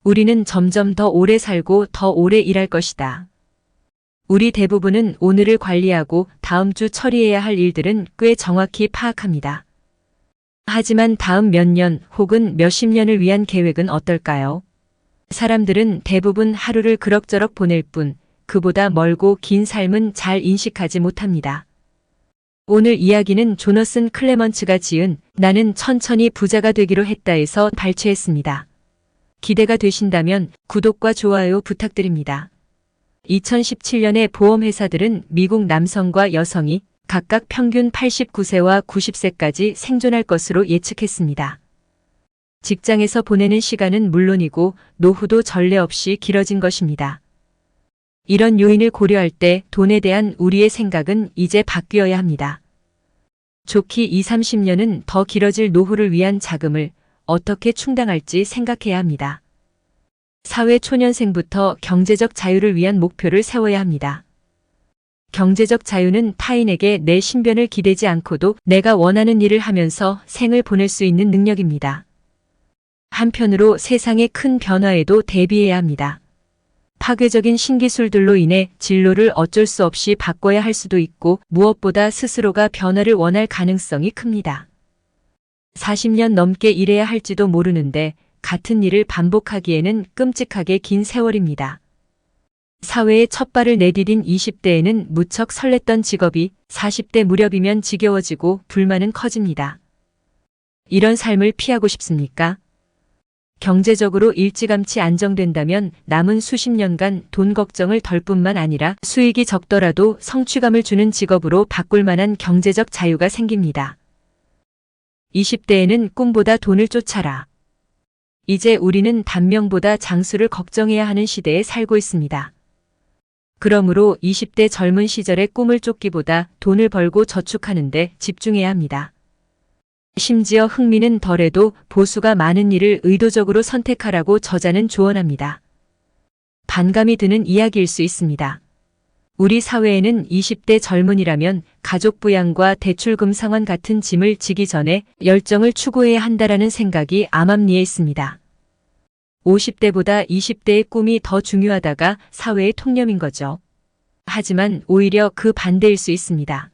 우리는 점점 더 오래 살고 더 오래 일할 것이다. 우리 대부분은 오늘을 관리하고 다음 주 처리해야 할 일들은 꽤 정확히 파악합니다. 하지만 다음 몇 년 혹은 몇십 년을 위한 계획은 어떨까요? 사람들은 대부분 하루를 그럭저럭 보낼 뿐 그보다 멀고 긴 삶은 잘 인식하지 못합니다. 오늘 이야기는 조너슨 클레먼츠가 지은 나는 천천히 부자가 되기로 했다에서 발췌했습니다. 기대가 되신다면 구독과 좋아요 부탁드립니다. 2017년에 보험회사들은 미국 남성과 여성이 각각 평균 89세와 90세까지 생존할 것으로 예측했습니다. 직장에서 보내는 시간은 물론이고 노후도 전례 없이 길어진 것입니다. 이런 요인을 고려할 때 돈에 대한 우리의 생각은 이제 바뀌어야 합니다. 좋기 20-30년은 더 길어질 노후를 위한 자금을 어떻게 충당할지 생각해야 합니다. 사회 초년생부터 경제적 자유를 위한 목표를 세워야 합니다. 경제적 자유는 타인에게 내 신변을 기대지 않고도 내가 원하는 일을 하면서 생을 보낼 수 있는 능력입니다. 한편으로 세상의 큰 변화에도 대비해야 합니다. 파괴적인 신기술들로 인해 진로를 어쩔 수 없이 바꿔야 할 수도 있고 무엇보다 스스로가 변화를 원할 가능성이 큽니다. 40년 넘게 일해야 할지도 모르는데 같은 일을 반복하기에는 끔찍하게 긴 세월입니다. 사회에 첫 발을 내디딘 20대에는 무척 설렜던 직업이 40대 무렵이면 지겨워지고 불만은 커집니다. 이런 삶을 피하고 싶습니까? 경제적으로 일찌감치 안정된다면 남은 수십 년간 돈 걱정을 덜 뿐만 아니라 수익이 적더라도 성취감을 주는 직업으로 바꿀 만한 경제적 자유가 생깁니다. 20대에는 꿈보다 돈을 쫓아라. 이제 우리는 단명보다 장수를 걱정해야 하는 시대에 살고 있습니다. 그러므로 20대 젊은 시절의 꿈을 쫓기보다 돈을 벌고 저축하는 데 집중해야 합니다. 심지어 흥미는 덜해도 보수가 많은 일을 의도적으로 선택하라고 저자는 조언합니다. 반감이 드는 이야기일 수 있습니다. 우리 사회에는 20대 젊은이라면 가족 부양과 대출금 상환 같은 짐을 지기 전에 열정을 추구해야 한다라는 생각이 암암리에 있습니다. 50대보다 20대의 꿈이 더 중요하다가 사회의 통념인 거죠. 하지만 오히려 그 반대일 수 있습니다.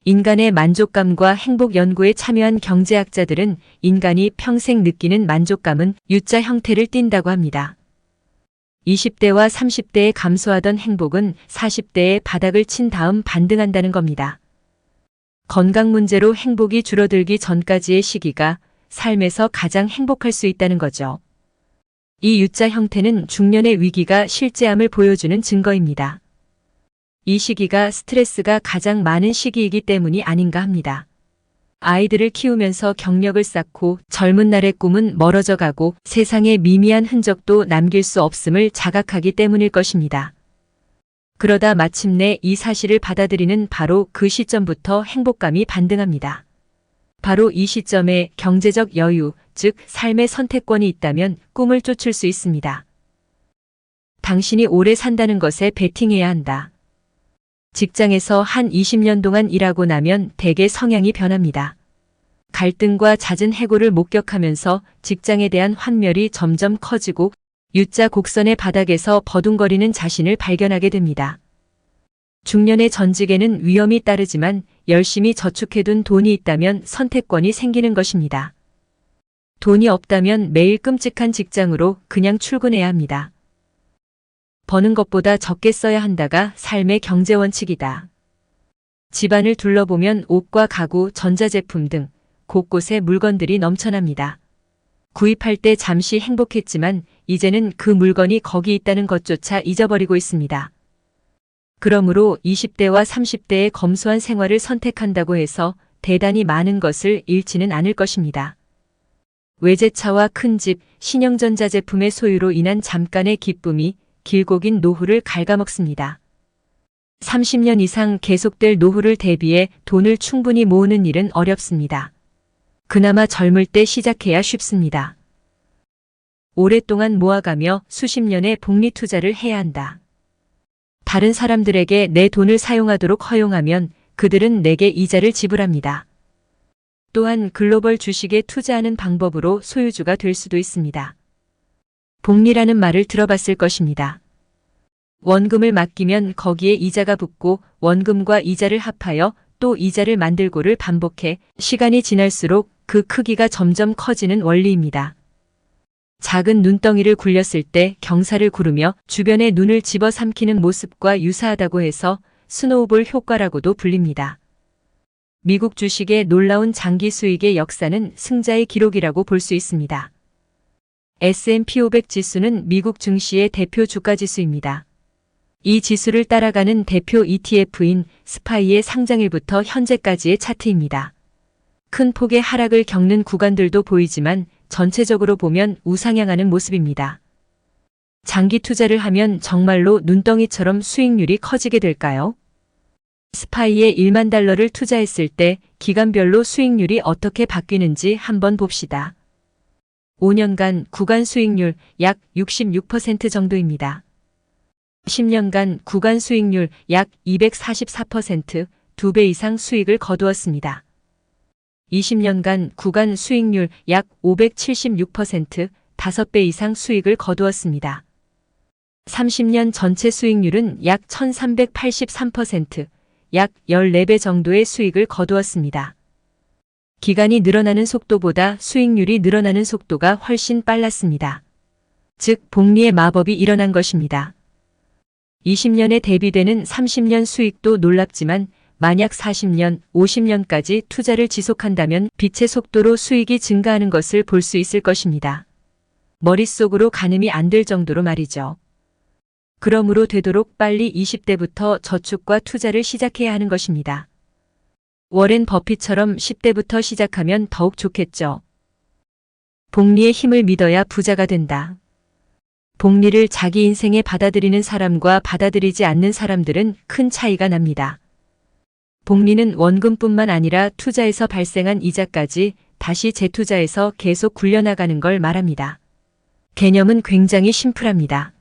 인간의 만족감과 행복 연구에 참여한 경제학자들은 인간이 평생 느끼는 만족감은 U자 형태를 띈다고 합니다. 20대와 30대에 감소하던 행복은 40대에 바닥을 친 다음 반등한다는 겁니다. 건강 문제로 행복이 줄어들기 전까지의 시기가 삶에서 가장 행복할 수 있다는 거죠. 이 U자 형태는 중년의 위기가 실제함을 보여주는 증거입니다. 이 시기가 스트레스가 가장 많은 시기이기 때문이 아닌가 합니다. 아이들을 키우면서 경력을 쌓고 젊은 날의 꿈은 멀어져 가고 세상에 미미한 흔적도 남길 수 없음을 자각하기 때문일 것입니다. 그러다 마침내 이 사실을 받아들이는 바로 그 시점부터 행복감이 반등합니다. 바로 이 시점에 경제적 여유, 즉 삶의 선택권이 있다면 꿈을 쫓을 수 있습니다. 당신이 오래 산다는 것에 베팅해야 한다. 직장에서 한 20년 동안 일하고 나면 대개 성향이 변합니다. 갈등과 잦은 해고를 목격하면서 직장에 대한 환멸이 점점 커지고 U자 곡선의 바닥에서 버둥거리는 자신을 발견하게 됩니다. 중년의 전직에는 위험이 따르지만 열심히 저축해둔 돈이 있다면 선택권이 생기는 것입니다. 돈이 없다면 매일 끔찍한 직장으로 그냥 출근해야 합니다. 버는 것보다 적게 써야 한다가 삶의 경제 원칙이다. 집안을 둘러보면 옷과 가구, 전자제품 등 곳곳에 물건들이 넘쳐납니다. 구입할 때 잠시 행복했지만 이제는 그 물건이 거기 있다는 것조차 잊어버리고 있습니다. 그러므로 20대와 30대의 검소한 생활을 선택한다고 해서 대단히 많은 것을 잃지는 않을 것입니다. 외제차와 큰 집, 신형전자 제품의 소유로 인한 잠깐의 기쁨이 길고 긴 노후를 갉아먹습니다. 30년 이상 계속될 노후를 대비해 돈을 충분히 모으는 일은 어렵습니다. 그나마 젊을 때 시작해야 쉽습니다. 오랫동안 모아가며 수십 년의 복리 투자를 해야 한다. 다른 사람들에게 내 돈을 사용하도록 허용하면 그들은 내게 이자를 지불합니다. 또한 글로벌 주식에 투자하는 방법으로 소유주가 될 수도 있습니다. 복리라는 말을 들어봤을 것입니다. 원금을 맡기면 거기에 이자가 붙고 원금과 이자를 합하여 또 이자를 만들고를 반복해 시간이 지날수록 그 크기가 점점 커지는 원리입니다. 작은 눈덩이를 굴렸을 때 경사를 구르며 주변에 눈을 집어삼키는 모습과 유사하다고 해서 스노우볼 효과라고도 불립니다. 미국 주식의 놀라운 장기 수익의 역사는 승자의 기록이라고 볼 수 있습니다. S&P 500 지수는 미국 증시의 대표 주가 지수입니다. 이 지수를 따라가는 대표 ETF인 스파이의 상장일부터 현재까지의 차트입니다. 큰 폭의 하락을 겪는 구간들도 보이지만 전체적으로 보면 우상향하는 모습입니다. 장기 투자를 하면 정말로 눈덩이처럼 수익률이 커지게 될까요? 스파이에 1만 달러를 투자했을 때 기간별로 수익률이 어떻게 바뀌는지 한번 봅시다. 5년간 구간 수익률 약 66% 정도입니다. 10년간 구간 수익률 약 244%, 2배 이상 수익을 거두었습니다. 20년간 구간 수익률 약 576%, 5배 이상 수익을 거두었습니다. 30년 전체 수익률은 약 1383%, 약 14배 정도의 수익을 거두었습니다. 기간이 늘어나는 속도보다 수익률이 늘어나는 속도가 훨씬 빨랐습니다. 즉, 복리의 마법이 일어난 것입니다. 20년에 대비되는 30년 수익도 놀랍지만 만약 40년, 50년까지 투자를 지속한다면 빛의 속도로 수익이 증가하는 것을 볼 수 있을 것입니다. 머릿속으로 가늠이 안 될 정도로 말이죠. 그러므로 되도록 빨리 20대부터 저축과 투자를 시작해야 하는 것입니다. 워렌 버핏처럼 10대부터 시작하면 더욱 좋겠죠. 복리의 힘을 믿어야 부자가 된다. 복리를 자기 인생에 받아들이는 사람과 받아들이지 않는 사람들은 큰 차이가 납니다. 복리는 원금뿐만 아니라 투자에서 발생한 이자까지 다시 재투자해서 계속 굴려나가는 걸 말합니다. 개념은 굉장히 심플합니다.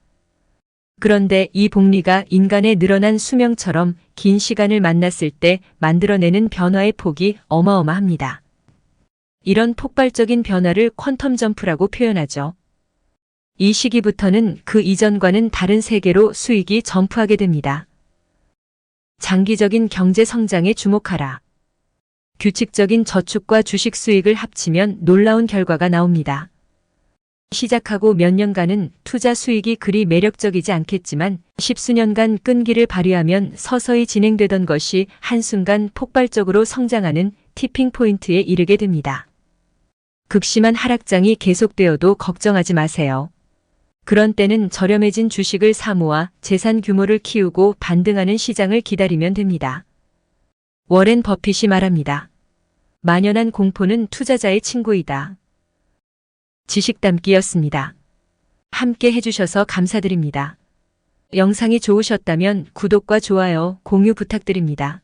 그런데 이 복리가 인간의 늘어난 수명처럼 긴 시간을 만났을 때 만들어내는 변화의 폭이 어마어마합니다. 이런 폭발적인 변화를 퀀텀 점프라고 표현하죠. 이 시기부터는 그 이전과는 다른 세계로 수익이 점프하게 됩니다. 장기적인 경제 성장에 주목하라. 규칙적인 저축과 주식 수익을 합치면 놀라운 결과가 나옵니다. 시작하고 몇 년간은 투자 수익이 그리 매력적이지 않겠지만 십수년간 끈기를 발휘하면 서서히 진행되던 것이 한순간 폭발적으로 성장하는 티핑 포인트에 이르게 됩니다. 극심한 하락장이 계속되어도 걱정하지 마세요. 그런 때는 저렴해진 주식을 사모아 재산 규모를 키우고 반등하는 시장을 기다리면 됩니다. 워렌 버핏이 말합니다. 만연한 공포는 투자자의 친구이다. 지식담기였습니다. 함께 해주셔서 감사드립니다. 영상이 좋으셨다면 구독과 좋아요, 공유 부탁드립니다.